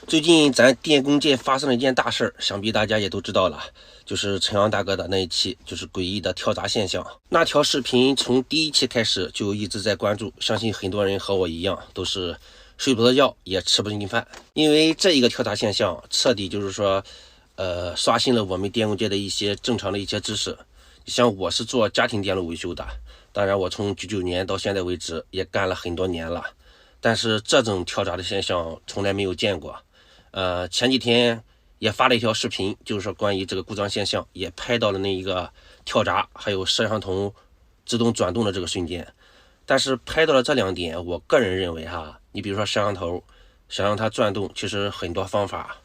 最近咱电工界发生了一件大事儿，想必大家也都知道了，就是陈阳大哥的那一期，就是诡异的跳闸现象。那条视频从第一期开始就一直在关注，相信很多人和我一样，都是睡不着觉，也吃不进饭。因为这一个跳闸现象，彻底就是说，刷新了我们电工界的一些正常的一些知识。像我是做家庭电路维修的，当然我从99年到现在为止也干了很多年了，但是这种跳闸的现象从来没有见过。前几天也发了一条视频，就是说关于这个故障现象，也拍到了那一个跳闸还有摄像头自动转动的这个瞬间。但是拍到了这两点，我个人认为你比如说摄像头想让它转动，其实很多方法。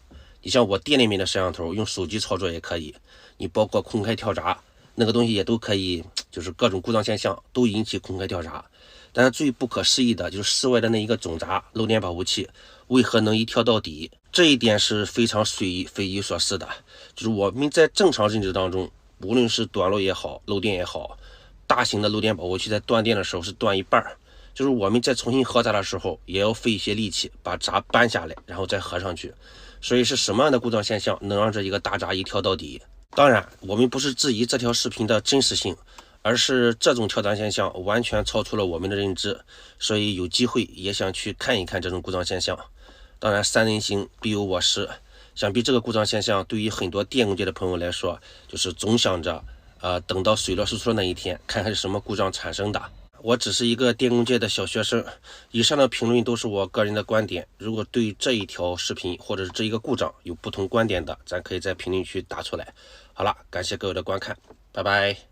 你像我店里面的摄像头用手机操作也可以，你包括空开跳闸那个东西也都可以，就是各种故障现象都引起空开跳闸。但是最不可思议的就是室外的那一个总闸漏电保护器为何能一跳到底，这一点是非常匪夷所思的。就是我们在正常认知当中，无论是短路也好，漏电也好，大型的漏电保护器在断电的时候是断一半，就是我们在重新合闸的时候也要费一些力气把闸搬下来，然后再合上去。所以是什么样的故障现象能让这一个大闸一跳到底？当然我们不是质疑这条视频的真实性，而是这种跳闸现象完全超出了我们的认知，所以有机会也想去看一看这种故障现象。当然三人行必有我师，想必这个故障现象对于很多电工界的朋友来说，就是总想着等到水落石出的那一天，看看是什么故障产生的。我只是一个电工界的小学生，以上的评论都是我个人的观点。如果对这一条视频或者是这一个故障有不同观点的，咱可以在评论区打出来。好了，感谢各位的观看，拜拜。